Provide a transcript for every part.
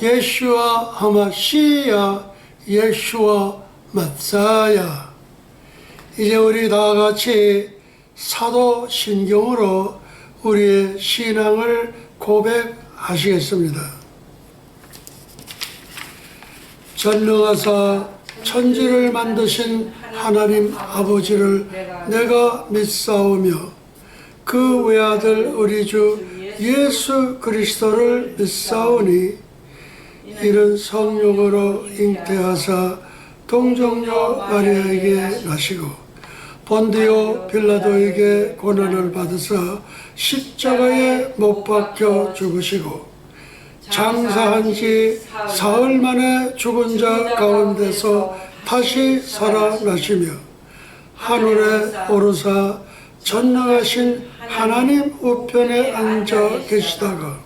예슈와 하마시야, 예슈와 마사야. 이제 우리 다 같이 사도 신경으로 우리의 신앙을 고백하시겠습니다. 전능하사 천지를 만드신 하나님 아버지를 내가 믿사오며 그 외아들 우리 주 예수 그리스도를 믿사오니 이는 성령으로 잉태하사 동정녀 마리아에게 나시고 본디오 빌라도에게 고난을 받으사 십자가에 못 박혀 죽으시고 장사한 지 사흘 만에 죽은 자 가운데서 다시 살아나시며 하늘에 오르사 전능하신 하나님 우편에 앉아 계시다가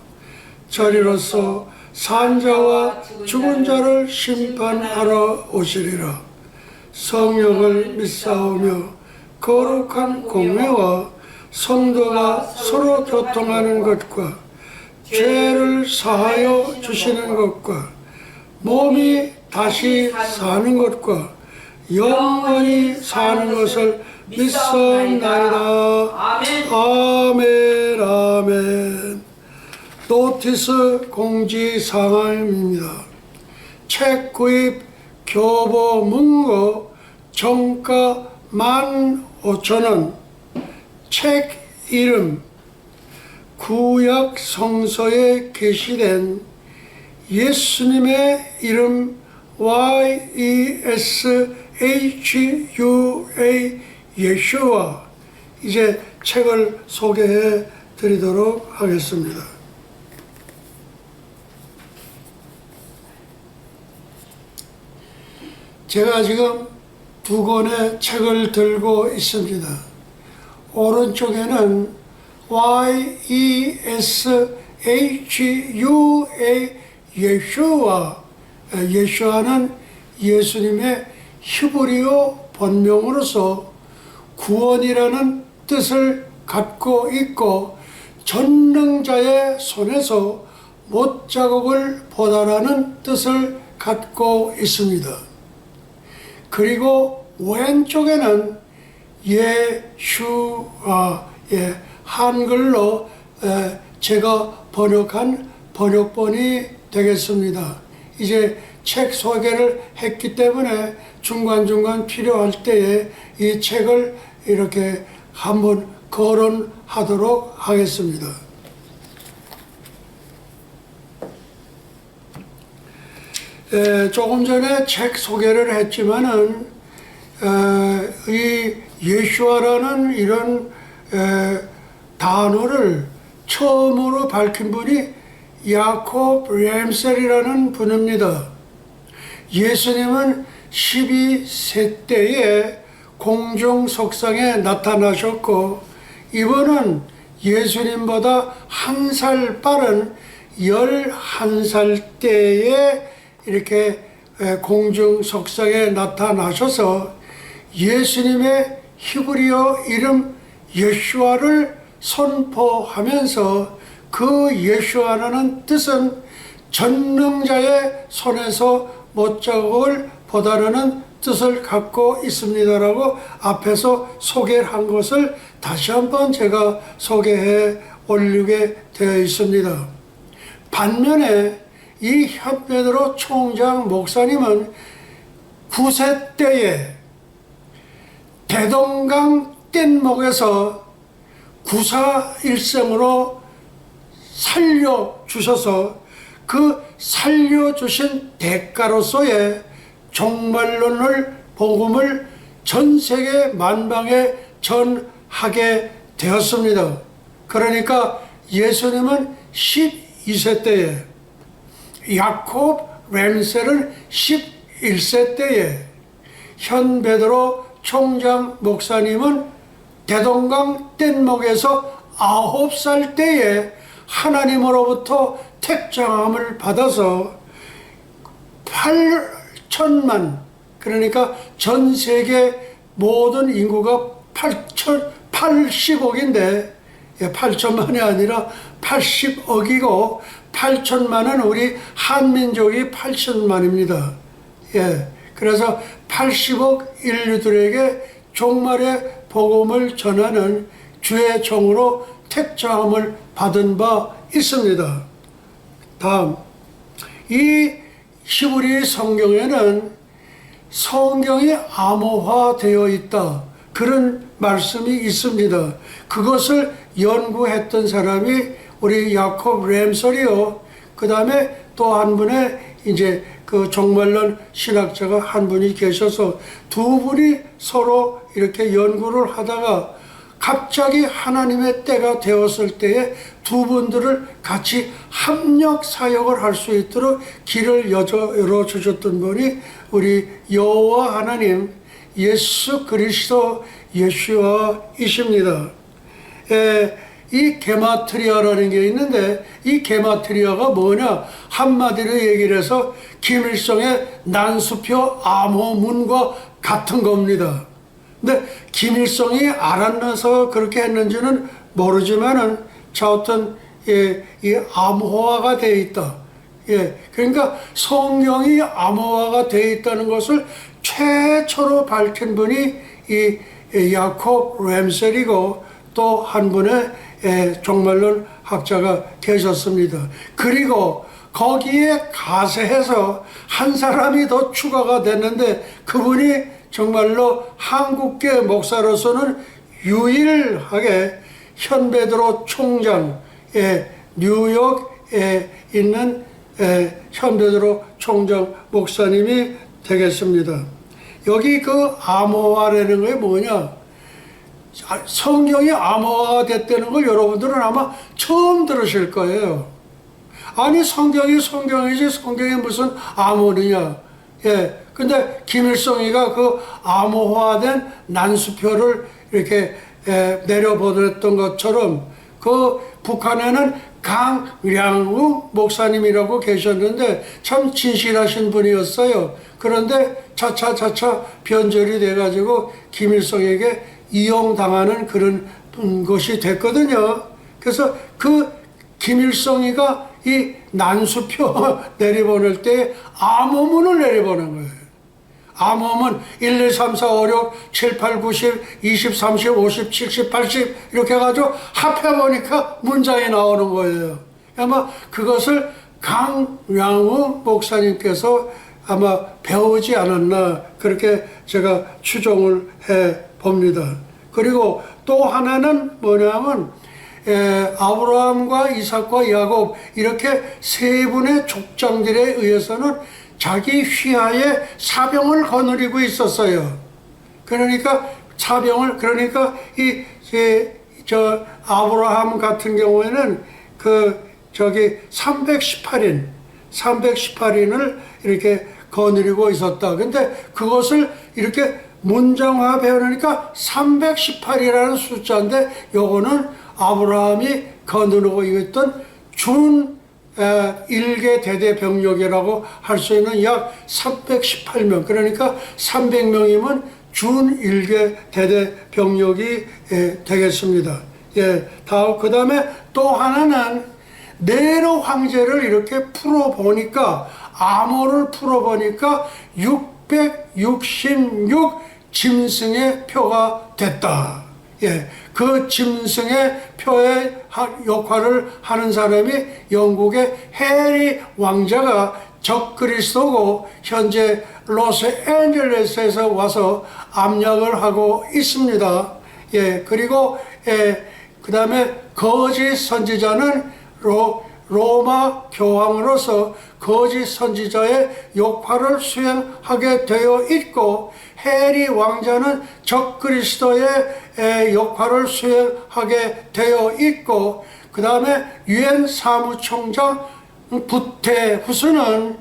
저리로서 산자와 죽은 자를 심판하러 오시리라. 성령을 믿사오며 거룩한 공회와 성도가 서로 교통하는 것과 죄를 사하여 주시는 것과 몸이 다시 사는 것과 영원히 사는 것을 믿사옵나이다. 아멘. 아멘. 노티스 공지사항입니다. 책 구입 교보 문고 정가 15,000원. 책 이름 구약 성서에 게시된 예수님의 이름 YESHUA 예슈와 이제 책을 소개해 드리도록 하겠습니다. 제가 지금 두 권의 책을 들고 있습니다. 오른쪽에는 YESHUA 예슈와, 예슈아는 예수님의 히브리어 본명으로서 구원이라는 뜻을 갖고 있고 전능자의 손에서 못자국을 보다라는 뜻을 갖고 있습니다. 그리고 왼쪽에는 예슈아, 한글로 제가 번역한 번역본이 되겠습니다. 이제 책 소개를 했기 때문에 중간중간 필요할 때에 이 책을 이렇게 한번 거론하도록 하겠습니다. 조금 전에 책 소개를 했지만은 이 예슈아라는 이런 단어를 처음으로 밝힌 분이 야콥 램셀이라는 분입니다. 예수님은 12세 때에 공중 석상에 나타나셨고 이분은 예수님보다 한 살 빠른 11살 때에 이렇게 공중 석상에 나타나셔서 예수님의 히브리어 이름 예슈아를 선포하면서 그 예슈아라는 뜻은 전능자의 손에서 못자국을 보다라는 뜻을 갖고 있습니다라고 앞에서 소개를 한 것을 다시 한번 제가 소개해 올리게 되어 있습니다. 반면에 이 현베드로 총장 목사님은 9세 때에 대동강 뗏목에서 구사일생으로 살려주셔서 그 살려주신 대가로서의 종말론을 복음을 전 세계 만방에 전하게 되었습니다. 그러니까 예수님은 12세 때에 야콥 램셀은 11세 때에 현 베드로 총장 목사님은 대동강 뗏목에서 9살 때에 하나님으로부터 택정함을 받아서 8천만, 그러니까 전 세계 모든 인구가 80억인데 8천만이 아니라 80억이고 8천만은 우리 한민족이 8천만입니다. 예, 그래서 80억 인류들에게 종말의 복음을 전하는 주의 종으로 택정함을 받은 바 있습니다. 다음, 이 히브리 성경에는 성경이 암호화되어 있다, 그런 말씀이 있습니다. 그것을 연구했던 사람이 우리 야콥 램설이요, 그 다음에 또 한 분의 이제 그 종말론 신학자가 한 분이 계셔서 두 분이 서로 이렇게 연구를 하다가 갑자기 하나님의 때가 되었을 때에 두 분들을 같이 합력 사역을 할 수 있도록 길을 열어주셨던 분이 우리 여호와 하나님 예수 그리스도 예수와이십니다. 이 게마트리아라는 게 있는데 이 게마트리아가 뭐냐, 한마디로 얘기를 해서 김일성의 난수표 암호문과 같은 겁니다. 근데 김일성이 알았나서 그렇게 했는지는 모르지만은 자어떤 이 암호화가 되어 있다. 그러니까 성경이 암호화가 되어 있다는 것을 최초로 밝힌 분이 이 야콥 램셀이고 또 한 분의 종말론 학자가 계셨습니다. 그리고 거기에 가세해서 한 사람이 더 추가가 됐는데 그분이 정말로 한국계 목사로서는 유일하게 현베드로 총장, 뉴욕에 있는 현베드로 총장 목사님이 되겠습니다. 여기 그 암호화라는 게 뭐냐, 성경이 암호화가 됐다는 걸 여러분들은 아마 처음 들으실 거예요. 아니 성경이 성경이지 성경이 무슨 암호느냐. 근데 김일성이가 그 암호화된 난수표를 이렇게 내려보냈던 것처럼 그 북한에는 강량우 목사님이라고 계셨는데 참 진실하신 분이었어요. 그런데 차차 변절이 돼가지고 김일성에게 이용당하는 그런 것이 됐거든요. 그래서 그 김일성이가 이 난수표 내려보낼 때 암호문을 내려보낸 거예요. 암호문 1, 2, 3, 4, 5, 6, 7, 8, 9, 10, 20, 30, 50, 70, 80 이렇게 해가지고 합해보니까 문장이 나오는 거예요. 아마 그것을 강량우 목사님께서 아마 배우지 않았나 그렇게 제가 추정을 해 봅니다. 그리고 또 하나는 뭐냐면 아브라함과 이삭과 야곱 이렇게 세 분의 족장들에 의해서는 자기 휘하에 사병을 거느리고 있었어요. 그러니까 사병을, 그러니까 저 아브라함 같은 경우에는 318인을 이렇게 거느리고 있었다. 근데 그것을 이렇게 문장화 배우니까 318이라는 숫자인데 요거는 아브라함이 거느리고 있던 준 1개 대대 병력이라고 할 수 있는 약 318명, 그러니까 300명이면 준 1개 대대 병력이 되겠습니다. 다음 그 다음에 또 하나는 네로 황제를 이렇게 풀어보니까 암호를 풀어보니까 666 짐승의 표가 됐다. 그 짐승의 표의 역할을 하는 사람이 영국의 해리 왕자가 적그리스도고 현재 로스앤젤레스에서 와서 암약을 하고 있습니다. 그리고 그 다음에 거짓 선지자는 로마 교황으로서 거짓 선지자의 역할을 수행하게 되어 있고 해리 왕자는 적그리스도의 역할을 수행하게 되어 있고 그 다음에 유엔 사무총장 부테후스는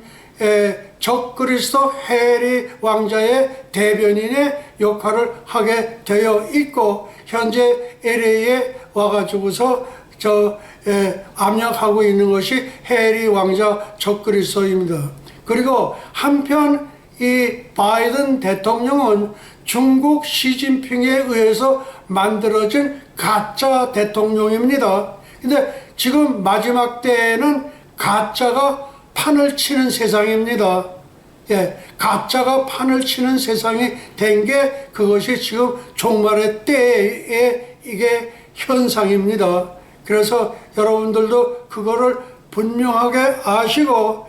적그리스도 해리 왕자의 대변인의 역할을 하게 되어 있고 현재 LA에 와가지고서 암약하고 있는 것이 해리 왕자 적그리스도입니다. 그리고 한편 이 바이든 대통령은 중국 시진핑에 의해서 만들어진 가짜 대통령입니다. 근데 지금 마지막 때에는 가짜가 판을 치는 세상입니다. 예, 가짜가 판을 치는 세상이 된 게 그것이 지금 종말의 때의 이게 현상입니다. 그래서 여러분들도 그거를 분명하게 아시고,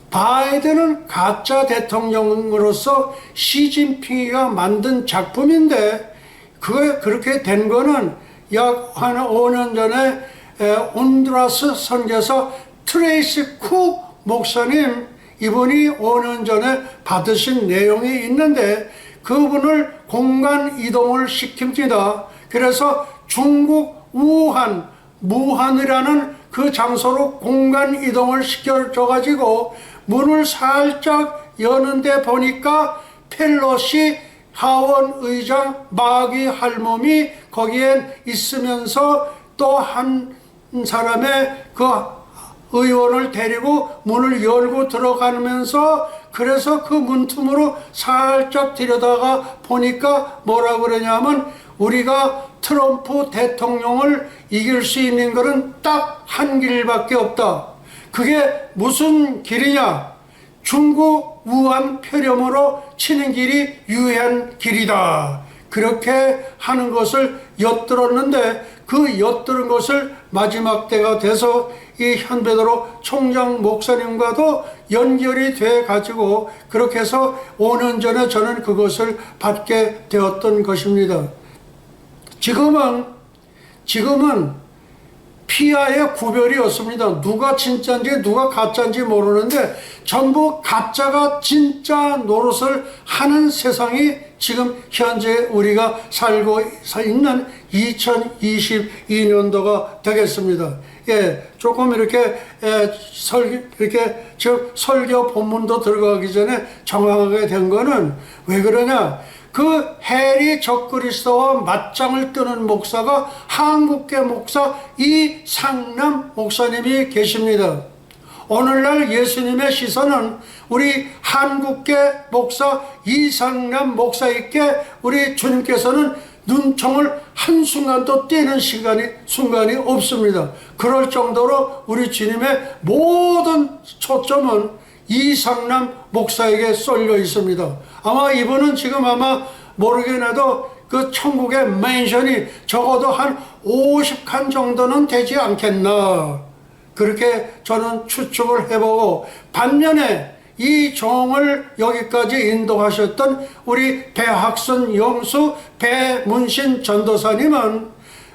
바이든은 가짜 대통령으로서 시진핑이가 만든 작품인데, 그게 그렇게 된 거는 약 한 5년 전에 온두라스 선교사 트레이시 쿡 목사님, 이분이 5년 전에 받으신 내용이 있는데, 그분을 공간 이동을 시킵니다. 그래서 중국 무한이라는 그 장소로 공간 이동을 시켜줘 가지고 문을 살짝 여는데 보니까 펠로시 하원 의장 마기 할멈이 거기에 있으면서 또 한 사람의 그 의원을 데리고 문을 열고 들어가면서, 그래서 그 문틈으로 살짝 들여다가 보니까 뭐라 그러냐면, 우리가 트럼프 대통령을 이길 수 있는 것은 딱 한 길밖에 없다. 그게 무슨 길이냐? 중국 우한 폐렴으로 치는 길이 유해한 길이다. 그렇게 하는 것을 엿들었는데, 그 엿들은 것을 마지막 때가 돼서 이 현베드로 총장 목사님과도 연결이 돼 가지고 그렇게 해서 5년 전에 저는 그것을 받게 되었던 것입니다. 지금은 피아의 구별이 없습니다. 누가 진짜인지 누가 가짜인지 모르는데 전부 가짜가 진짜 노릇을 하는 세상이 지금 현재 우리가 살고 있는 2022년도가 되겠습니다. 예, 조금 이렇게 설교 본문도 들어가기 전에 정확하게 된 거는 왜 그러냐? 그 해리 적그리스도와 맞짱을 뜨는 목사가 한국계 목사 이상남 목사님이 계십니다. 오늘날 예수님의 시선은 우리 한국계 목사 이상남 목사에게 우리 주님께서는 눈총을 한순간도 떼는 순간이 없습니다. 그럴 정도로 우리 주님의 모든 초점은 이상남 목사에게 쏠려 있습니다. 아마 이분은 지금 아마 모르긴 해도 그 천국의 맨션이 적어도 한 50칸 정도는 되지 않겠나, 그렇게 저는 추측을 해보고, 반면에 이 종을 여기까지 인도하셨던 우리 배학선 영수 배문신 전도사님은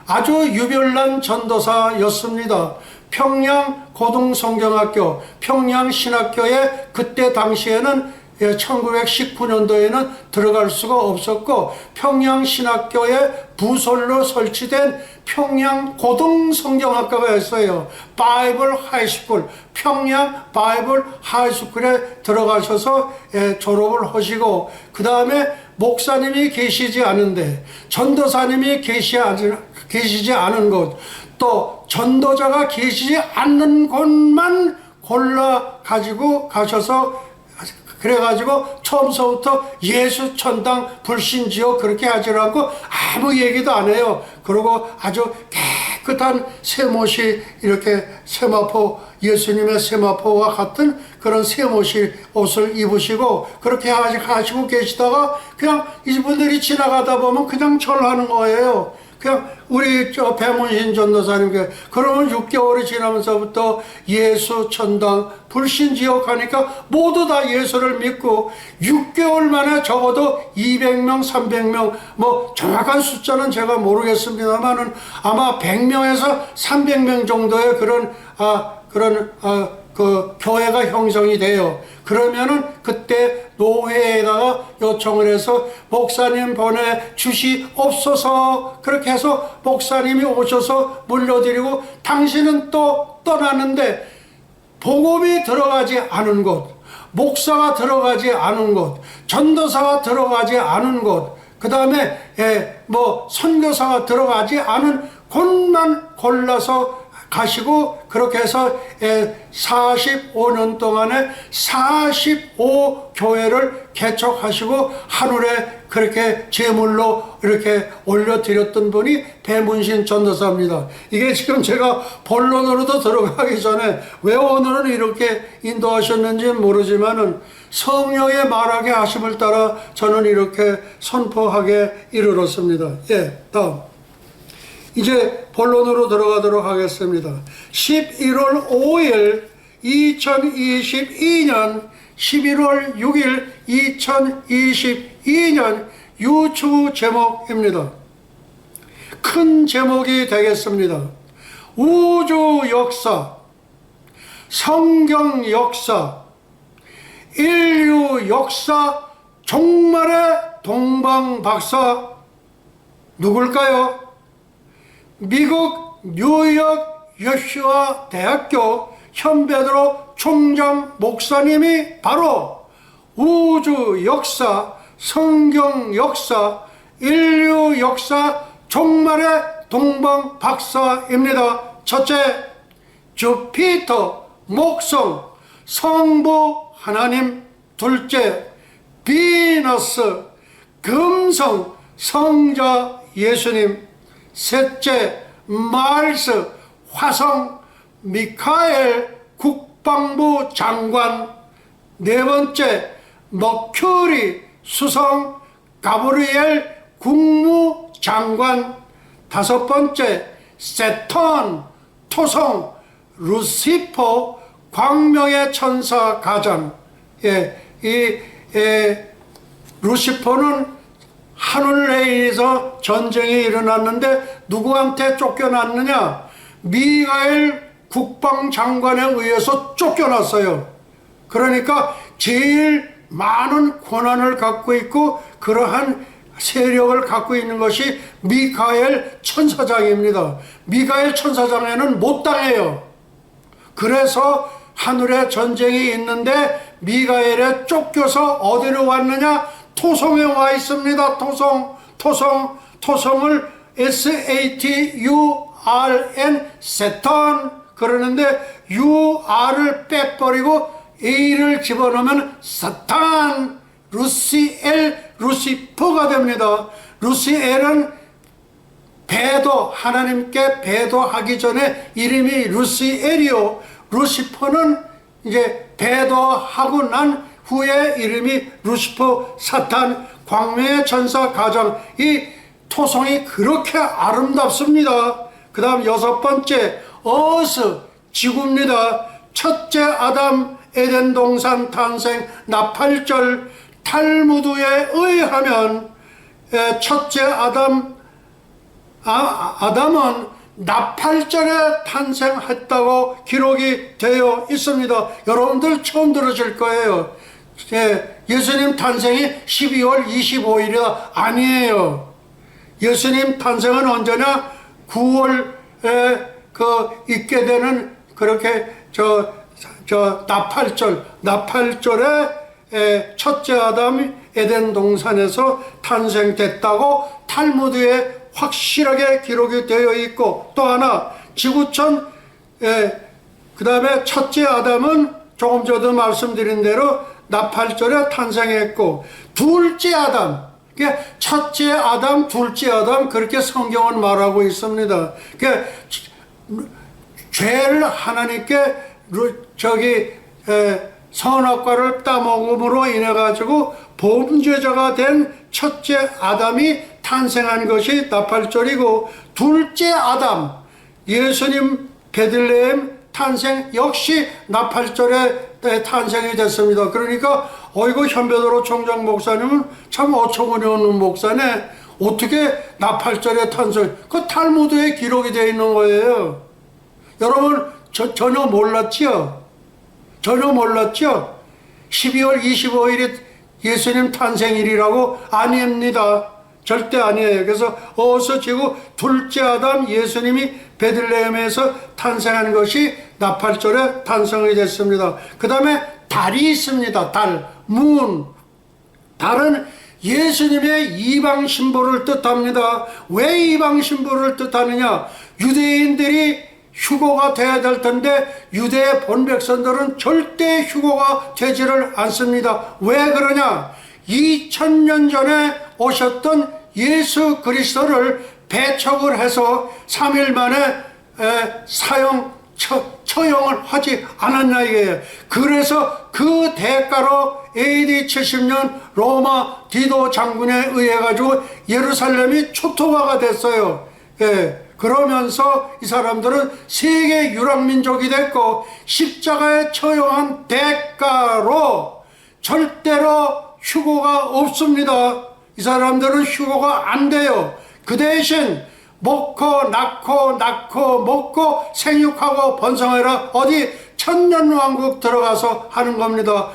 아주 유별난 전도사였습니다. 평양 고등성경학교, 평양신학교에 그때 당시에는 1919년도에는 들어갈 수가 없었고, 평양신학교에 부설로 설치된 평양 고등성경학과가 있어요. 바이블 하이스쿨, 평양 바이블 하이스쿨에 들어가셔서 졸업을 하시고, 그 다음에 목사님이 계시지 않은데, 전도사님이 계시지 않은 곳, 또 전도자가 계시지 않는 곳만 골라 가지고 가셔서, 그래가지고 처음서부터 예수 천당 불신지요 그렇게 하지라고 아무 얘기도 안 해요. 그리고 아주 깨끗한 세못이 이렇게 세마포, 예수님의 세마포와 같은 그런 세못이 옷을 입으시고 그렇게 하시고 계시다가 그냥 이분들이 지나가다 보면 그냥 절하는 거예요. 그냥 우리 배문신 전도사님께, 그러면 6개월이 지나면서부터 예수 천당 불신지옥 하니까 모두 다 예수를 믿고 6개월 만에 적어도 200명 300명, 뭐 정확한 숫자는 제가 모르겠습니다만은 아마 100명에서 300명 정도의 그 교회가 형성이 돼요. 그러면은 그때 노회에다가 요청을 해서 목사님 보내주시옵소서, 그렇게 해서 목사님이 오셔서 물려드리고, 당신은 또 떠나는데 복음이 들어가지 않은 곳, 목사가 들어가지 않은 곳, 전도사가 들어가지 않은 곳, 그 다음에 뭐 선교사가 들어가지 않은 곳만 골라서 가시고 그렇게 해서 45년 동안에 45교회를 개척하시고 하늘에 그렇게 제물로 이렇게 올려드렸던 분이 배문신 전도사입니다. 이게 지금 제가 본론으로도 들어가기 전에 왜 오늘은 이렇게 인도하셨는지 모르지만은 성령의 말하게 하심을 따라 저는 이렇게 선포하게 이르렀습니다. 다음. 이제 본론으로 들어가도록 하겠습니다. 11월 5일 2022년 11월 6일 2022년 유추 제목입니다. 큰 제목이 되겠습니다. 우주 역사, 성경 역사, 인류 역사 종말의 동방박사 누굴까요? 미국 뉴욕 여시와 대학교 현베드로 총장 목사님이 바로 우주 역사, 성경 역사, 인류 역사 종말의 동방 박사입니다. 첫째, 주피터, 목성, 성부 하나님. 둘째, 비너스, 금성, 성자 예수님. 셋째, 말스, 화성, 미카엘, 국방부 장관. 네 번째, 머큐리, 수성, 가브리엘, 국무장관. 다섯 번째, 세턴, 토성, 루시퍼, 광명의 천사 가장. 루시퍼는 하늘에서 전쟁이 일어났는데 누구한테 쫓겨났느냐? 미가엘 국방장관에 의해서 쫓겨났어요. 그러니까 제일 많은 권한을 갖고 있고 그러한 세력을 갖고 있는 것이 미가엘 천사장입니다. 미가엘 천사장에는 못 당해요. 그래서 하늘에 전쟁이 있는데 미가엘에 쫓겨서 어디로 왔느냐? 토성에 와 있습니다. 토성을 SATURN 세턴 그러는데 UR을 빼버리고 A를 집어넣으면 사탄, 루시엘, 루시퍼가 됩니다. 루시엘은 배도, 하나님께 배도하기 전에 이름이 루시엘이요. 루시퍼는 이제 배도하고 난 후에 이름이 루시퍼, 사탄, 광명의 천사 가장. 이 토성이 그렇게 아름답습니다. 그 다음 여섯 번째, 어스, 지구입니다. 첫째 아담, 에덴 동산 탄생, 나팔절. 탈무드에 의하면 첫째 아담은 나팔절에 탄생했다고 기록이 되어 있습니다. 여러분들 처음 들으실 거예요. 예수님 탄생이 12월 25일이다. 아니에요. 예수님 탄생은 언제냐? 9월에 있게 되는 그렇게 나팔절에 첫째 아담이 에덴 동산에서 탄생됐다고 탈무드에 확실하게 기록이 되어 있고, 또 하나 지구촌 그 다음에 첫째 아담은 조금 전에 말씀드린 대로 나팔절에 탄생했고, 둘째 아담, 첫째 아담, 둘째 아담 그렇게 성경은 말하고 있습니다. 죄를 하나님께 선악과를 따먹음으로 인해 가지고 범죄자가 된 첫째 아담이 탄생한 것이 나팔절이고, 둘째 아담 예수님 베들레헴 탄생 역시 나팔절에 탄생이 됐습니다. 그러니까 어이구 현베드로 총장 목사님은 참 어처구니 없는 목사네. 어떻게 나팔절에 탄생? 그 탈무드에 기록이 되어 있는 거예요. 여러분 전혀 몰랐지요? 전혀 몰랐죠? 12월 25일이 예수님 탄생일이라고? 아닙니다. 절대 아니에요. 그래서 어서 지구 둘째 아담 예수님이 베들레헴에서 탄생한 것이 나팔절에 탄생이 됐습니다. 그 다음에 달이 있습니다. 달, 문. 달은 예수님의 이방 신부를 뜻합니다. 왜 이방 신부를 뜻하느냐? 유대인들이 휴거가 돼야 될 텐데 유대의 본백성들은 절대 휴거가 되지를 않습니다. 왜 그러냐? 2000년 전에 오셨던 예수 그리스도를 배척을 해서 3일 만에 처형을 하지 않았냐 이게요. 그래서 그 대가로 AD 70년 로마 디도 장군에 의해 가지고 예루살렘이 초토화가 됐어요. 그러면서 이 사람들은 세계 유랑민족이 됐고 십자가에 처형한 대가로 절대로 휴거가 없습니다. 이 사람들은 휴거가 안 돼요. 그 대신 먹고 낳고 먹고 생육하고 번성해라. 어디 천년왕국 들어가서 하는 겁니다.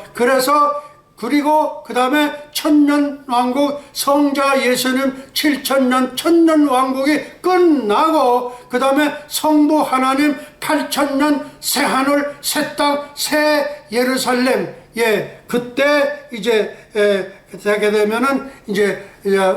그리고 그 다음에 천년왕국 성자 예수님 7000년 천년왕국이 끝나고 그 다음에 성부 하나님 8000년 새하늘 새땅 새 예루살렘 그때 이제 되게 되면은 이제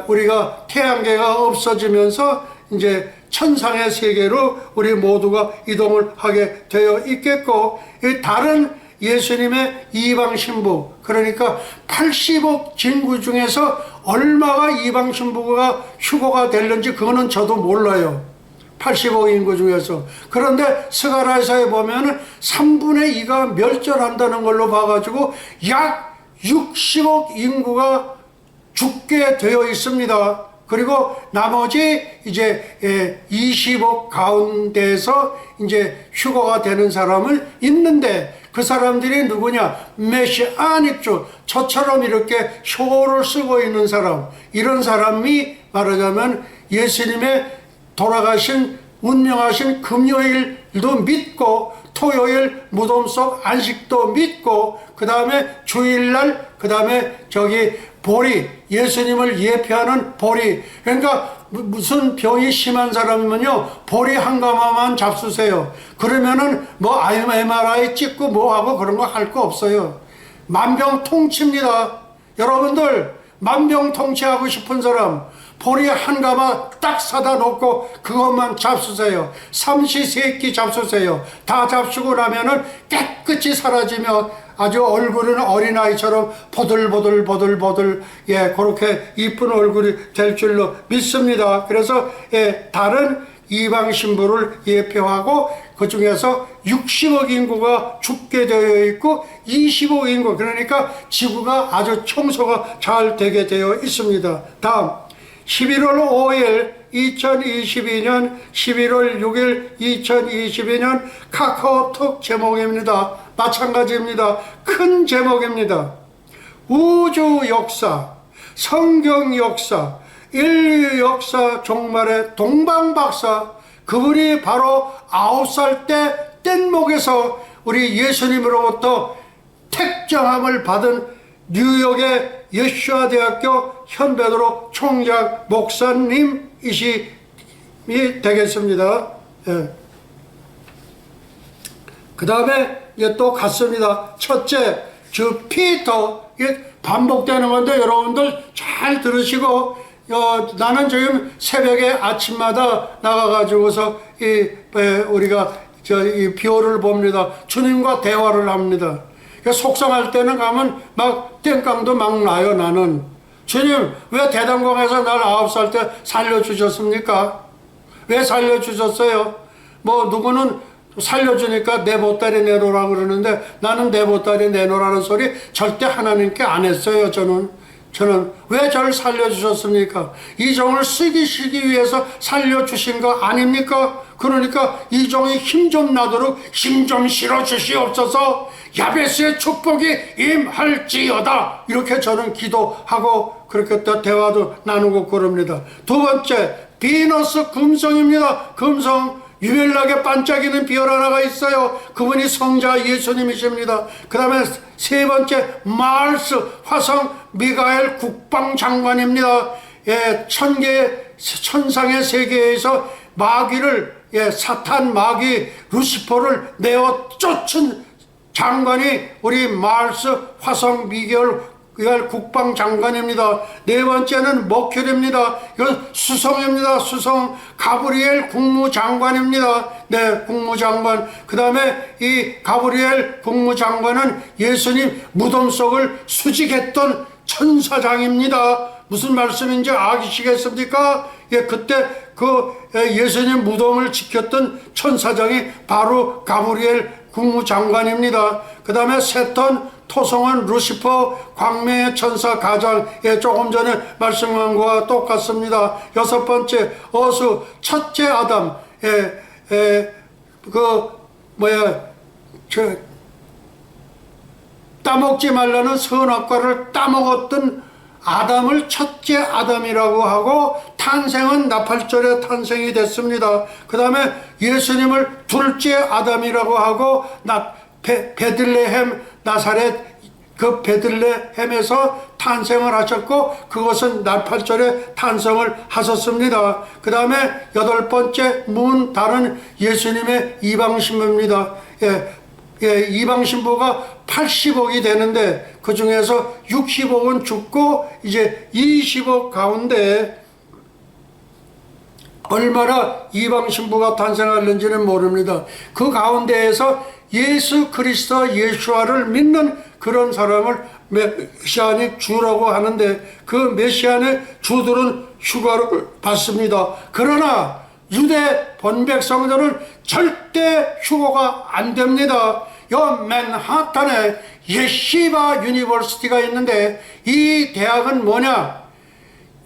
우리가 태양계가 없어지면서 이제 천상의 세계로 우리 모두가 이동을 하게 되어 있겠고, 다른 예수님의 이방 신부, 그러니까 80억 진구 중에서 얼마가 이방 신부가 휴거가 될는지 그거는 저도 몰라요. 80억 인구 중에서. 그런데 스가랴서에 보면은 3분의 2가 멸절한다는 걸로 봐가지고 약 60억 인구가 죽게 되어 있습니다. 그리고 나머지 이제 20억 가운데서 이제 휴거가 되는 사람을 있는데, 그 사람들이 누구냐? 메시아닉주, 저처럼 이렇게 효를 쓰고 있는 사람, 이런 사람이 말하자면 예수님의 돌아가신 운명하신 금요일도 믿고, 토요일 무덤 속 안식도 믿고, 그 다음에 주일날, 그 다음에 보리, 예수님을 예표하는 보리. 그러니까 무슨 병이 심한 사람이면요, 보리 한 가마만 잡수세요. 그러면은 뭐 MRI 찍고 뭐 하고 그런 거 할 거 없어요. 만병통치입니다. 여러분들 만병통치하고 싶은 사람 보리 한 가마 딱 사다 놓고 그것만 잡수세요. 삼시세끼 잡수세요. 다 잡수고 나면은 깨끗이 사라지며 아주 얼굴은 어린아이처럼 보들보들 그렇게 이쁜 얼굴이 될 줄로 믿습니다. 그래서 다른 이방 신부를 예표하고 그 중에서 60억 인구가 죽게 되어 있고 20억 인구, 그러니까 지구가 아주 청소가 잘 되게 되어 있습니다. 다음 11월 5일 2022년 11월 6일 2022년 카카오톡 제목입니다. 마찬가지입니다. 큰 제목입니다. 우주 역사, 성경 역사, 인류 역사 종말의 동방박사, 그분이 바로 9살 때 뗏목에서 우리 예수님으로부터 택정함을 받은 뉴욕의 예수아 대학교 현베드로 총장 목사님이시 되겠습니다. 그 다음에 또 갔습니다. 첫째, 주피터. 이게 반복되는 건데 여러분들 잘 들으시고, 나는 지금 새벽에 아침마다 나가가지고서 우리가 이 비오를 봅니다. 주님과 대화를 합니다. 속상할 때는 가면 막 땡깡도 막 나요. 나는 주님, 왜 대단광에서 날 9살 때 살려주셨습니까? 왜 살려주셨어요? 뭐 누구는 살려주니까 내 보따리 내놓으라 그러는데, 나는 내 보따리 내놓으라는 소리 절대 하나님께 안 했어요. 저는 왜 저를 살려주셨습니까? 이 종을 쓰기 위해서 살려주신 거 아닙니까? 그러니까 이 종이 힘 좀 나도록 힘 좀 실어주시옵소서. 야베스의 축복이 임할지어다. 이렇게 저는 기도하고 그렇게 또 대화도 나누고 그럽니다. 두 번째, 비너스 금성입니다. 금성. 유별나게 반짝이는 별 하나가 있어요. 그분이 성자 예수님이십니다. 그 다음에 세 번째, 마르스 화성 미가엘 국방장관입니다. 천상의 세계에서 마귀를, 사탄 마귀 루시퍼를 내어 쫓은 장관이 우리 마르스 화성 미가엘 이걸 국방장관입니다. 네 번째는 머큐리입니다. 이건 수성입니다. 수성. 가브리엘 국무장관입니다. 네, 국무장관. 그 다음에 이 가브리엘 국무장관은 예수님 무덤 속을 수직했던 천사장입니다. 무슨 말씀인지 아시겠습니까? 예, 그때 그 예수님 무덤을 지켰던 천사장이 바로 가브리엘 국무장관입니다. 그 다음에 세턴, 토성은 루시퍼, 광명의 천사 가장. 예, 조금 전에 말씀한 것과 똑같습니다. 여섯 번째, 어수, 첫째 아담. 따먹지 말라는 선악과를 따먹었던 아담을 첫째 아담이라고 하고, 탄생은 나팔절에 탄생이 됐습니다. 그 다음에 예수님을 둘째 아담이라고 하고, 베들레헴 나사렛, 그 베들레헴에서 탄생을 하셨고, 그것은 나팔절에 탄생을 하셨습니다. 그 다음에 여덟 번째 다른 예수님의 이방신부입니다. 이방신부가 80억이 되는데 그 중에서 60억은 죽고 이제 20억 가운데 얼마나 이방신부가 탄생하는지는 모릅니다. 그 가운데에서 예수 그리스도 예수와를 믿는 그런 사람을 메시아닉 주라고 하는데, 그 메시아닉 주들은 휴가를 받습니다. 그러나 유대 본백성들은 절대 휴가가 안 됩니다. 요 맨하탄에 예시바 유니버시티가 있는데, 이 대학은 뭐냐?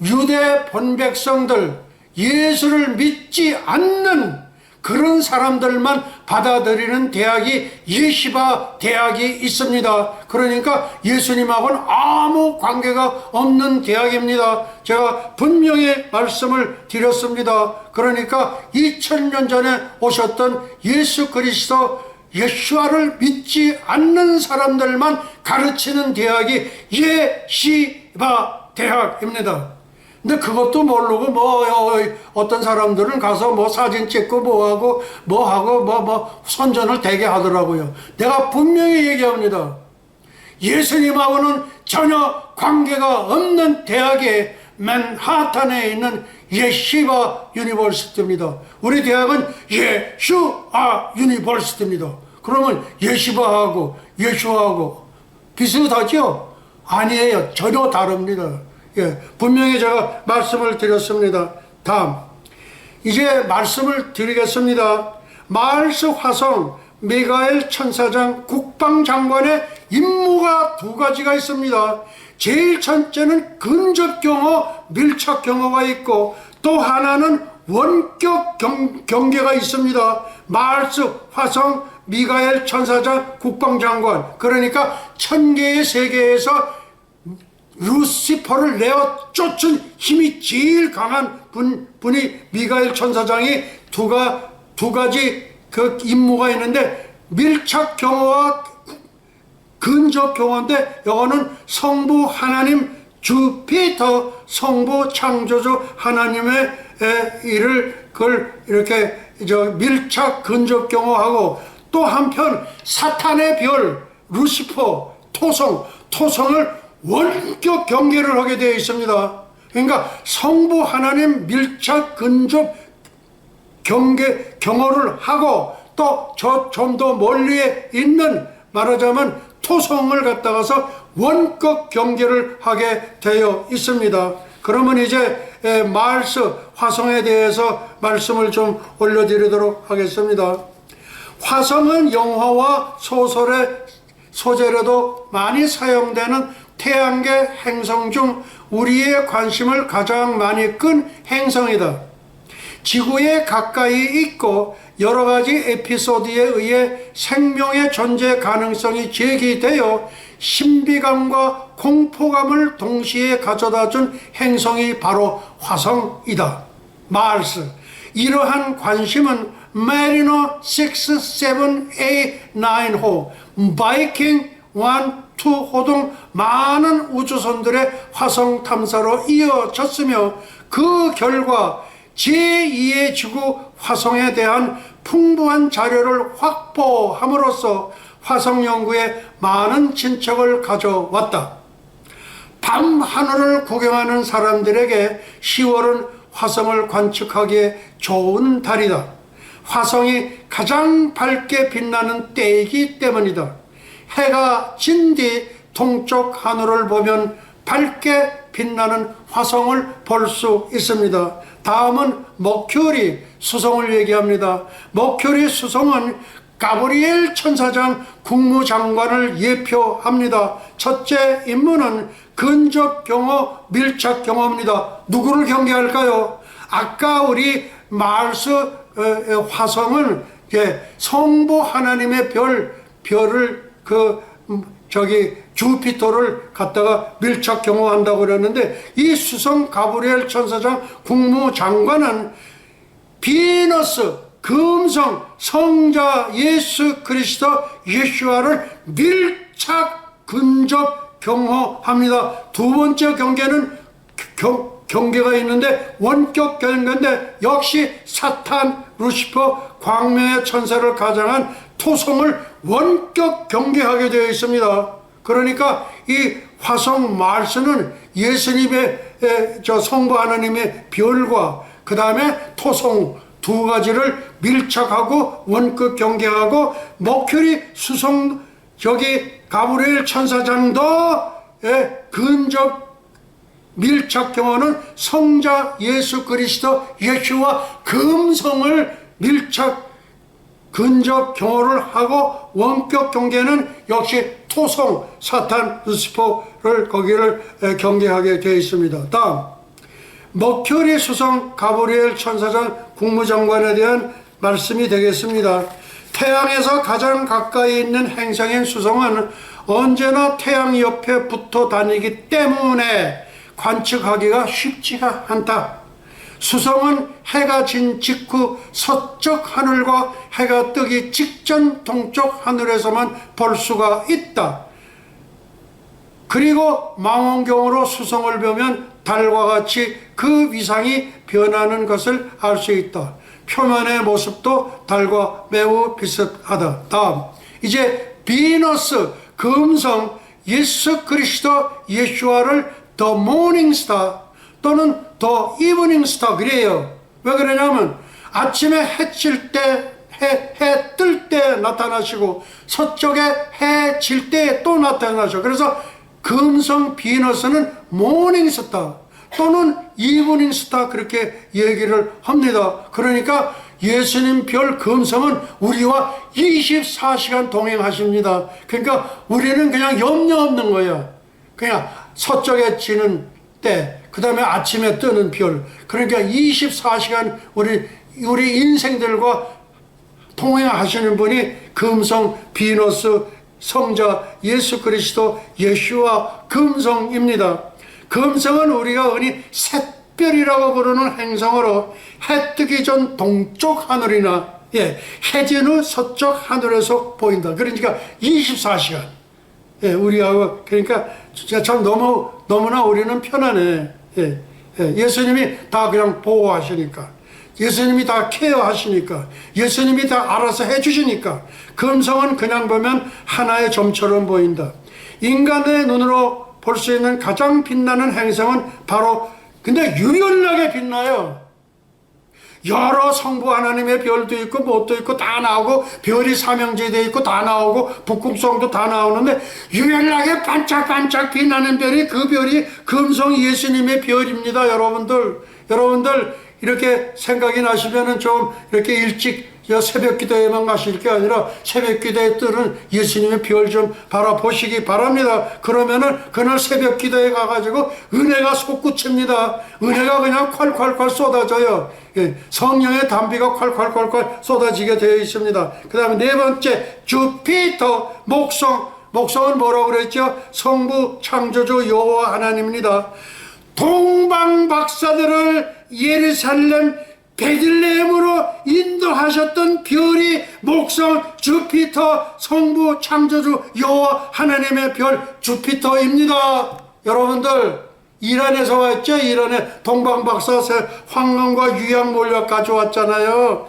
유대 본백성들, 예수를 믿지 않는 그런 사람들만 받아들이는 대학이 예시바 대학이 있습니다. 그러니까 예수님하고는 아무 관계가 없는 대학입니다. 제가 분명히 말씀을 드렸습니다. 그러니까 2000년 전에 오셨던 예수 그리스도 예수와를 믿지 않는 사람들만 가르치는 대학이 예시바 대학입니다. 근데 그것도 모르고 어떤 사람들은 가서 사진 찍고 뭐하고 선전을 되게 하더라고요. 내가 분명히 얘기합니다. 예수님하고는 전혀 관계가 없는 대학에 맨하탄에 있는 예시바 유니버시티입니다. 우리 대학은 예슈아 유니버시티입니다. 그러면 예시바하고 예수하고 비슷하죠? 아니에요. 전혀 다릅니다. 예, 분명히 제가 말씀을 드렸습니다. 다음, 이제 말씀을 드리겠습니다. 마을스 화성 미가엘 천사장 국방장관의 임무가 두 가지가 있습니다. 제일 첫째는 근접 경호, 밀착 경호가 있고, 또 하나는 원격 경계가 있습니다. 마을스 화성 미가엘 천사장 국방장관, 그러니까 1000개의 세계에서 루시퍼를 내어 쫓은 힘이 제일 강한 분이 미가엘 천사장이 두 가지 그 임무가 있는데, 밀착 경호와 근접 경호인데, 이거는 성부 하나님 주피터, 성부 창조주 하나님의 일을 그걸 이렇게 밀착 근접 경호하고, 또 한편 사탄의 별 루시퍼 토성을 원격 경계를 하게 되어 있습니다. 그러니까 성부 하나님 밀착 근접 경호를 하고, 또 좀 더 멀리에 있는, 말하자면 토성을 갖다가서 원격 경계를 하게 되어 있습니다. 그러면 이제 마을스 화성에 대해서 말씀을 좀 올려드리도록 하겠습니다. 화성은 영화와 소설의 소재로도 많이 사용되는 태양계 행성 중 우리의 관심을 가장 많이 끈 행성이다. 지구에 가까이 있고 여러 가지 에피소드에 의해 생명의 존재 가능성이 제기되어 신비감과 공포감을 동시에 가져다준 행성이 바로 화성이다. 마을스. 이러한 관심은 메리너 6, 7, 8, 9호, 바이킹 1, 2호 등 많은 우주선들의 화성 탐사로 이어졌으며, 그 결과 제2의 지구 화성에 대한 풍부한 자료를 확보함으로써 화성 연구에 많은 진척을 가져왔다. 밤 하늘을 구경하는 사람들에게 10월은 화성을 관측하기에 좋은 달이다. 화성이 가장 밝게 빛나는 때이기 때문이다. 해가 진 뒤 동쪽 하늘을 보면 밝게 빛나는 화성을 볼 수 있습니다. 다음은 머큐리 수성을 얘기합니다. 머큐리 수성은 가브리엘 천사장 국무장관을 예표합니다. 첫째 임무는 근접 경호, 밀착 경호입니다. 누구를 경계할까요? 아까 우리 마르스 화성은 성부 하나님의 별을 주피터를 갖다가 밀착 경호한다고 그랬는데, 이 수성 가브리엘 천사장 국무장관은 비너스 금성 성자 예수 그리스도 예수와를 밀착 근접 경호합니다. 두 번째 경계는 경계가 있는데 원격 경계인데, 역시 사탄 루시퍼 광명의 천사를 가장한 토성을 원격 경계하게 되어 있습니다. 그러니까 이 화성 마르스는 예수님의 성부 하나님의 별과 그 다음에 토성 두 가지를 밀착하고 원격 경계하고, 머큐리 수성 가브리엘 천사장도 근접 밀착 경호는 성자 예수 그리스도 예수와 금성을 밀착 근접 경호를 하고, 원격 경계는 역시 토성 사탄 루시퍼를 거기를 경계하게 되어 있습니다. 다음 머큐리 수성 가브리엘 천사장 국무장관에 대한 말씀이 되겠습니다. 태양에서 가장 가까이 있는 행성인 수성은 언제나 태양 옆에 붙어 다니기 때문에 관측하기가 쉽지가 않다. 수성은 해가 진 직후 서쪽 하늘과 해가 뜨기 직전 동쪽 하늘에서만 볼 수가 있다. 그리고 망원경으로 수성을 보면 달과 같이 그 위상이 변하는 것을 알 수 있다. 표면의 모습도 달과 매우 비슷하다. 다음 이제 비너스 금성 예수 그리스도 예수와를 The Morning Star 또는 The Evening Star 그래요. 왜 그러냐면 아침에 해 칠 때, 해 뜰 때 나타나시고 서쪽에 해 질 때 또 나타나셔. 그래서 금성 비너스는 모닝 스타 또는 이브닝 스타 그렇게 얘기를 합니다. 그러니까 예수님 별 금성은 우리와 24시간 동행하십니다. 그러니까 우리는 그냥 염려 없는 거예요. 그냥 서쪽에 지는 때, 그 다음에 아침에 뜨는 별. 그러니까 24시간 우리 인생들과 통행하시는 분이 금성 비너스 성자 예수 그리스도 예수와 금성입니다. 금성은 우리가 흔히 샛별이라고 부르는 행성으로 해 뜨기 전 동쪽 하늘이나 해진 후 서쪽 하늘에서 보인다. 그러니까 24시간 우리하고, 그러니까 진짜 참 너무나 우리는 편안해. 예수님이 다 그냥 보호하시니까, 예수님이 다 케어하시니까, 예수님이 다 알아서 해주시니까 금성은 그냥 보면 하나의 점처럼 보인다. 인간의 눈으로 볼 수 있는 가장 빛나는 행성은 바로, 근데 유별나게 빛나요. 여러 성부 하나님의 별도 있고 뭣도 있고 다 나오고, 별이 삼형제되어 있고 다 나오고, 북극성도 다 나오는데 유별나게 반짝반짝 빛나는 별이, 그 별이 금성 예수님의 별입니다. 여러분들 이렇게 생각이 나시면은 좀 이렇게 일찍 새벽 기도에만 가실 게 아니라 새벽 기도에 뜨는 예수님의 별 좀 바라보시기 바랍니다. 그러면은 그날 새벽 기도에 가가지고 은혜가 솟구칩니다. 은혜가 그냥 콸콸콸 쏟아져요. 성령의 담비가 콸콸콸콸 쏟아지게 되어 있습니다. 그 다음에 네 번째, 주피터 목성은 뭐라고 그랬죠? 성부 창조주 여호와 하나님입니다. 동방 박사들을 예루살렘 베들레헴으로 인도하셨던 별이 목성 주피터, 성부 창조주 여호와 하나님의 별 주피터입니다. 여러분들 이란에서 왔죠? 이란에 동방박사 황금과 유약 몰약 가져왔잖아요.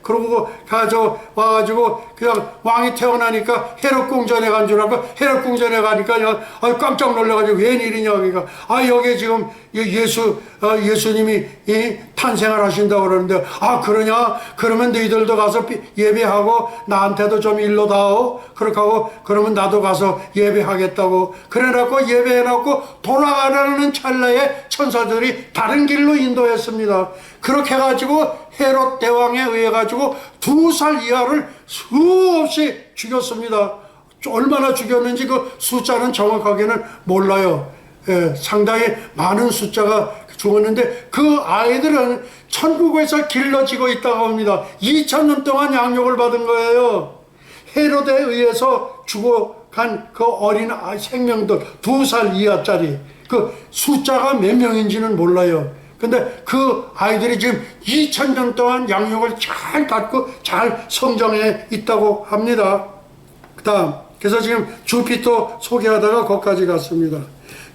그러고 가져와가지고 그냥 왕이 태어나니까 헤롯 궁전에 간 줄 알고 헤롯 궁전에 가니까 그냥 깜짝 놀라가지고 웬일이냐 그러니까 여기 지금 예수님이 탄생을 하신다고 그러는데 그러냐 그러면 너희들도 가서 예배하고 나한테도 좀 일러 다오 그렇게 하고 그러면 나도 가서 예배하겠다고 그래놓고 예배해놓고 돌아가려는 찰나에 천사들이 다른 길로 인도했습니다. 그렇게 해가지고 헤롯 대왕에 의해 가지고 2살 이하를 수없이 죽였습니다. 얼마나 죽였는지 그 숫자는 정확하게는 몰라요. 상당히 많은 숫자가 죽었는데 그 아이들은 천국에서 길러지고 있다고 합니다. 2000년 동안 양육을 받은 거예요. 헤롯에 의해서 죽어간 그 어린 생명들 2살 이하짜리 그 숫자가 몇 명인지는 몰라요. 근데 그 아이들이 지금 2000년 동안 양육을 잘 받고 잘 성장해 있다고 합니다. 그다음 그래서 지금 주피터 소개하다가 거기까지 갔습니다.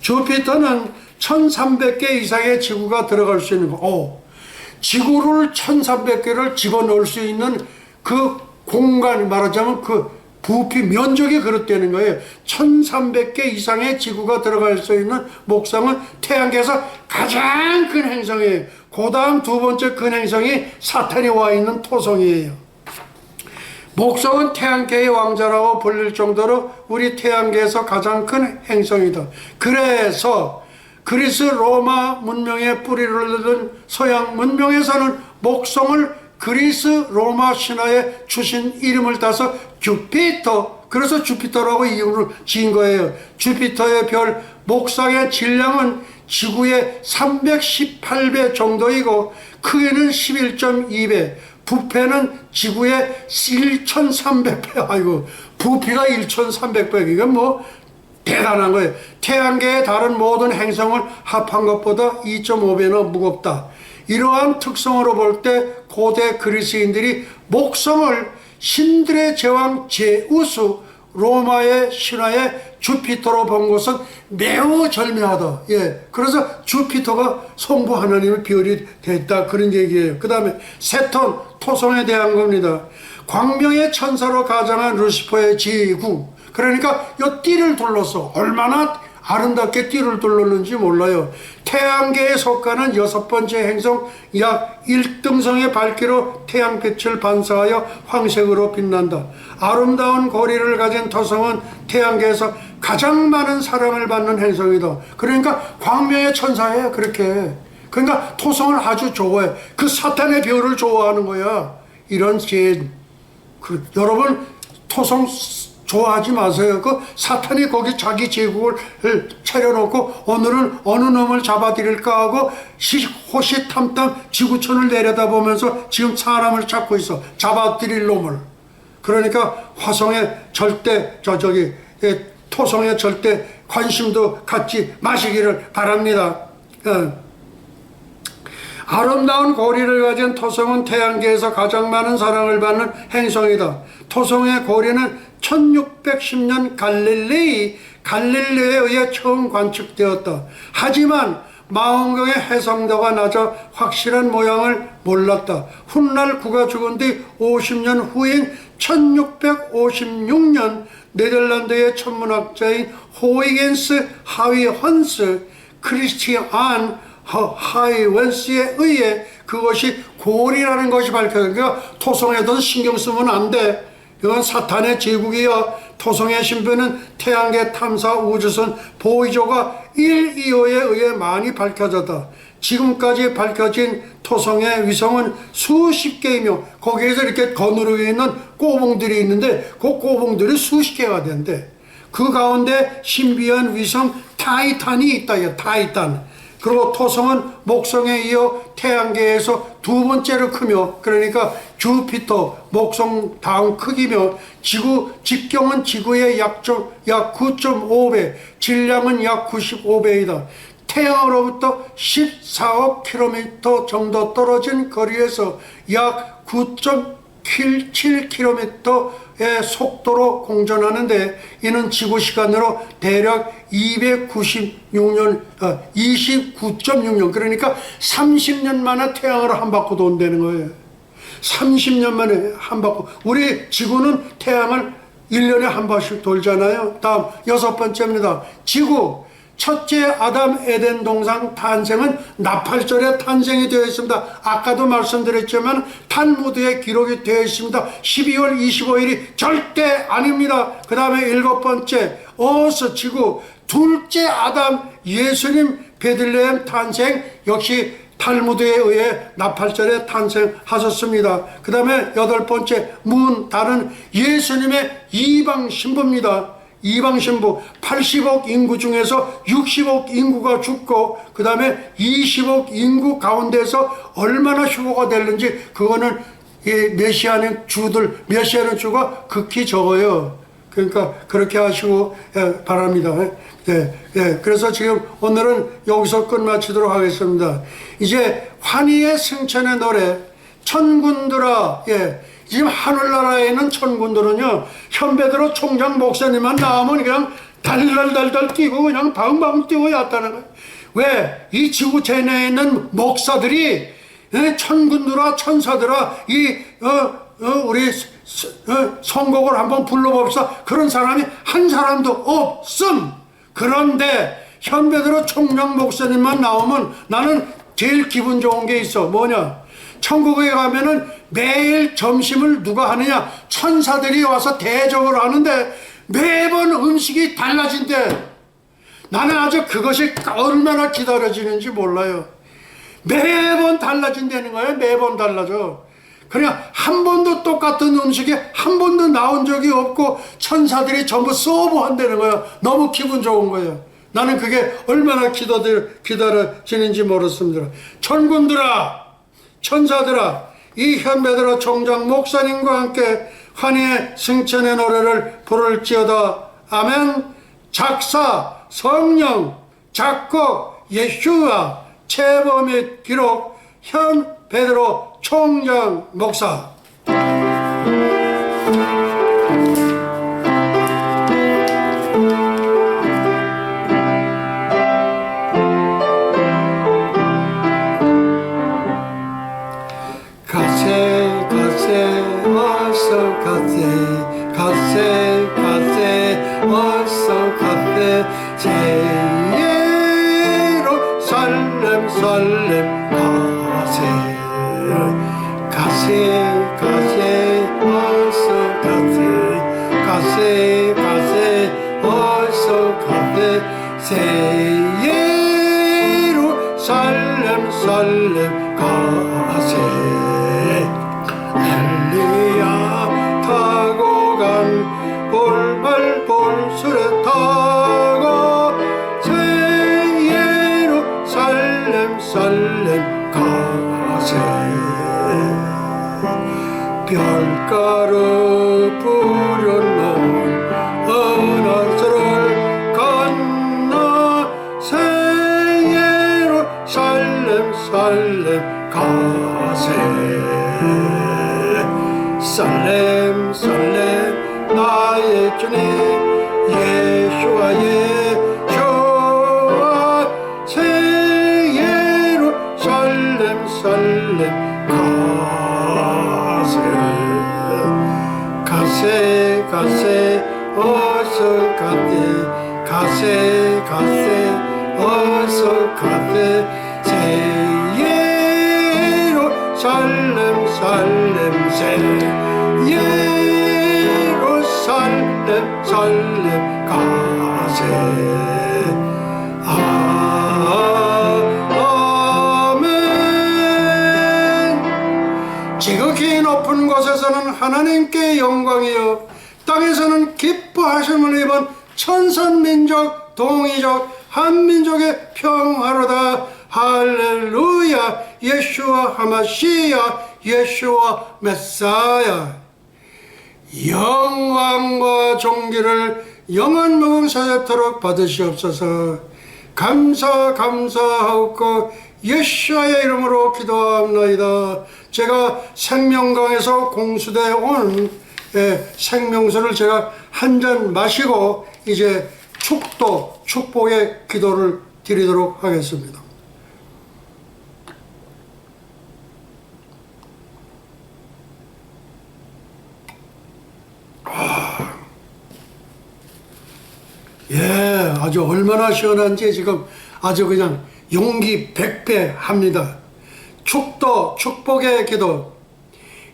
주피터는 1300개 이상의 지구가 들어갈 수 있는 지구를 1300개를 집어넣을 수 있는 그 공간 말하자면 그 부피 면적이 그렇다는 거예요. 1300개 이상의 지구가 들어갈 수 있는 목성은 태양계에서 가장 큰 행성이에요. 그 다음 두 번째 큰 행성이 사탄이 와 있는 토성이에요. 목성은 태양계의 왕자라고 불릴 정도로 우리 태양계에서 가장 큰 행성이다. 그래서 그리스 로마 문명의 뿌리를 둔 서양 문명에서는 목성을 그리스 로마 신화에 주신 이름을 따서 주피터, 그래서 주피터라고 이름을 지은 거예요. 주피터의 별 목성의 질량은 지구의 318배 정도이고 크기는 11.2배, 부피는 지구의 1300배. 아이고, 부피가 1300배. 이건 뭐 대단한 거예요. 태양계의 다른 모든 행성을 합한 것보다 2.5배나 무겁다. 이러한 특성으로 볼 때 고대 그리스인들이 목성을 신들의 제왕 제우스, 로마의 신화의 주피터로 본 것은 매우 절묘하다. 그래서 주피터가 성부 하나님의 비율이 됐다. 그런 얘기예요. 그 다음에 세톤, 토성에 대한 겁니다. 광명의 천사로 가장한 루시퍼의 지구. 그러니까 이 띠를 둘러서 얼마나 아름답게 띠를 둘렀는지 몰라요. 태양계에 속하는 6번째 행성 약 1등성의 밝기로 태양빛을 반사하여 황색으로 빛난다. 아름다운 고리를 가진 토성은 태양계에서 가장 많은 사랑을 받는 행성이다. 그러니까 광명의 천사예요. 그렇게. 그러니까 토성을 아주 좋아해. 그 사탄의 별을 좋아하는 거야. 이런 여러분 토성 좋아하지 마세요. 그 사탄이 거기 자기 제국을 차려놓고 오늘은 어느 놈을 잡아드릴까 하고 호시탐탐 지구촌을 내려다보면서 지금 사람을 찾고 있어. 잡아드릴 놈을. 그러니까 화성에 절대 토성에 절대 관심도 갖지 마시기를 바랍니다. 아름다운 고리를 가진 토성은 태양계에서 가장 많은 사랑을 받는 행성이다. 토성의 고리는 1610년 갈릴레에 의해 처음 관측되었다. 하지만 망원경의 해상도가 낮아 확실한 모양을 몰랐다. 훗날 그가 죽은 뒤 50년 후인 1656년 네덜란드의 천문학자인 호이겐스 하위헌스 크리스티안 하이웬스에 의해 그것이 고리라는 것이 밝혀졌다. 그러니까 토성에도 신경 쓰면 안 돼. 이건 사탄의 제국이여. 토성의 신비는 태양계 탐사 우주선 보이저가 1, 2호에 의해 많이 밝혀졌다. 지금까지 밝혀진 토성의 위성은 수십 개이며 거기에서 이렇게 거느리고 있는 꼬봉들이 있는데 그 꼬봉들이 수십 개가 된대. 그 가운데 신비한 위성 타이탄이 있다. 타이탄. 그리고 토성은 목성에 이어 태양계에서 두 번째로 크며, 그러니까 주피터, 목성 다음 크기며, 지구 직경은 지구의 약 9.5배, 질량은 약 95배이다. 태양으로부터 14억 킬로미터 정도 떨어진 거리에서 약 9.77km의 속도로 공전하는데, 이는 지구 시간으로 대략 29.6년, 그러니까 30년 만에 태양을 한 바퀴 돈다는 거예요. 30년 만에 한 바퀴. 우리 지구는 태양을 1년에 한 번씩 돌잖아요. 다음 6번째입니다. 지구. 첫째 아담 에덴 동산 탄생은 나팔절에 탄생이 되어 있습니다. 아까도 말씀드렸지만 탈무드에 기록이 되어 있습니다. 12월 25일이 절대 아닙니다. 그 다음에 7번째 어서 지구. 둘째 아담 예수님 베들레헴 탄생 역시 탈무드에 의해 나팔절에 탄생하셨습니다. 그 다음에 8번째 문 달은 예수님의 이방 신부입니다. 이방 신부. 80억 인구 중에서 60억 인구가 죽고 그 다음에 20억 인구 가운데서 얼마나 휴거가 되는지 그거는 이 메시아는 주가 극히 적어요. 그러니까 그렇게 하시고 바랍니다. 그래서 지금 오늘은 여기서 끝마치도록 하겠습니다. 이제 환희의 승천의 노래 천군들아. 지금 하늘나라에 있는 천군들은요, 현배드로 총장 목사님만 나오면 그냥 달달달달 뛰고 그냥 방방 뛰고 얕다는 거예요. 왜? 이 지구 제내에 있는 목사들이 천군들아 천사들아 우리 선곡을 한번 불러봅시다. 그런 사람이 한 사람도 없음. 그런데 현배드로 총장 목사님만 나오면 나는 제일 기분 좋은 게 있어. 뭐냐? 천국에 가면은 매일 점심을 누가 하느냐? 천사들이 와서 대접을 하는데 매번 음식이 달라진대. 나는 아주 그것이 얼마나 기다려지는지 몰라요. 매번 달라진다는 거예요. 매번 달라져. 그냥 한 번도 똑같은 음식이 한 번도 나온 적이 없고 천사들이 전부 서브한다는 거예요. 너무 기분 좋은 거예요. 나는 그게 얼마나 기다려지는지 모르겠습니다. 천군들아 천사들아, 이 현배들아 총장 목사님과 함께 환희의 승천의 노래를 부를지어다. 아멘. 작사, 성령, 작곡, 예슈아, 체버 및 기록, 현배드로 총장 목사. 어서 가세 예루살렘 살렘 가세 어서 가세 어서 가세 예루살렘 살렘 가세 엘리야 타고 간 볼말 볼수레 타고 새 예루살렘 살렘 가세 별가루 뿌려놓은 은하수를 건너 새 예루살렘 살렘 가세 살렘 살렘 나의 주님 예수와 새 예루살렘 살렘 가세 어서 가세 어서 가세 새 예루살렘 살렘 새 살렘 가세 아멘. 지극히 높은 곳에서는 하나님께 영광이요 땅에서는 기뻐하심을 입은 천선민족 동이족 한민족의 평화로다. 할렐루야. 예수와 하마시야 예수와 메사야. 영광과 존귀를 영원 무궁사토록 받으시옵소서. 감사하옵고 예수의 이름으로 기도합나이다. 제가 생명강에서 공수되어 온 생명수를 제가 한 잔 마시고 이제 축복의 기도를 드리도록 하겠습니다. 예, 아주 얼마나 시원한지 지금 아주 그냥 용기 백배합니다. 축복의 기도.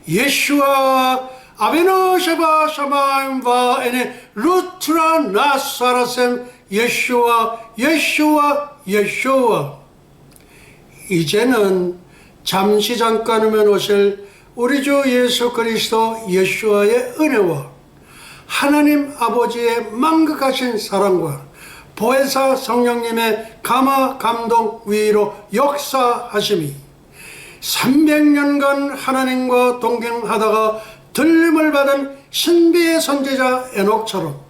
예슈아 아베노 샤바 샤마임바 에네 루트라 나사라셈 예슈아 이제는 잠시 잠깐이면 오실 우리 주 예수 그리스도 예슈아의 은혜와 하나님 아버지의 만극하신 사랑과 보혜사 성령님의 감화 감동 위로 역사하심이 300년간 하나님과 동행하다가 들림을 받은 신비의 선지자 에녹처럼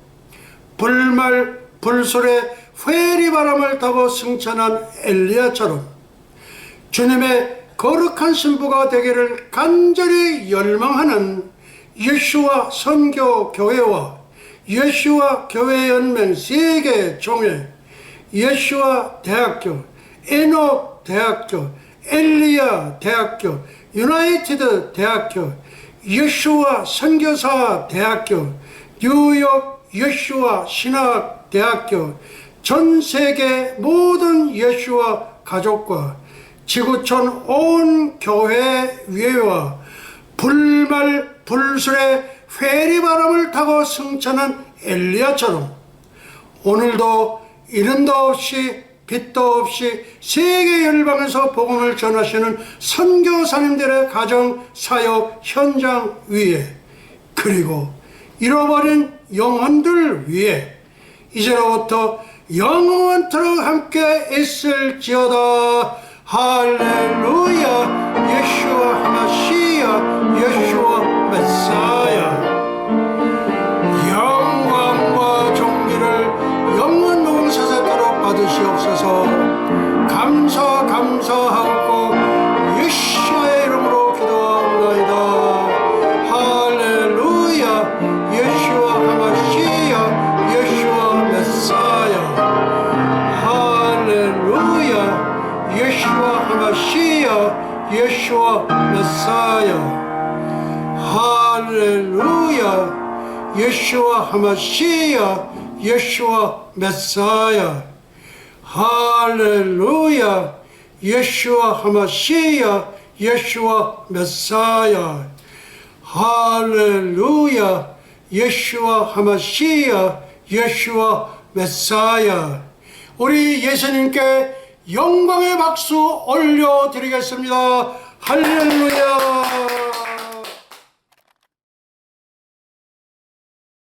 불말 불술의 회리바람을 타고 승천한 엘리야처럼 주님의 거룩한 신부가 되기를 간절히 열망하는 예수와 선교 교회와 예수와 교회 연맹 세계 종회, 예수와 대학교, 에녹 대학교, 엘리야 대학교, 유나이티드 대학교, 예수와 선교사 대학교, 뉴욕 예수와 신학 대학교, 전 세계 모든 예수와 가족과 지구촌 온 교회 위에와 불말 불술의 회리바람을 타고 승천한 엘리야처럼 오늘도 이른도 없이 빛도 없이 세계 열방에서 복음을 전하시는 선교사님들의 가정 사역 현장 위에 그리고 잃어버린 영혼들 위에 이제로부터 영원토록 함께 있을지어다. 할렐루야. 예수와 하마시야 예수와 메사야. 영광과 존귀를 영원 농사세도록 받으시옵소서. 감사하고 예수의 이름으로 기도하옵나이다. 할렐루야. 예수와 하마시야 예수와 메사야. 할렐루야. 예수와 하마시야 예수와 메사야. 할렐루야. 예수와 하마시야 예수와 메사야. 할렐루야. 예수와 하마시야 예수와 메사야. 할렐루야. 예수와 하마시야 예수와 메사야. 우리 예수님께 영광의 박수 올려드리겠습니다. 할렐루야.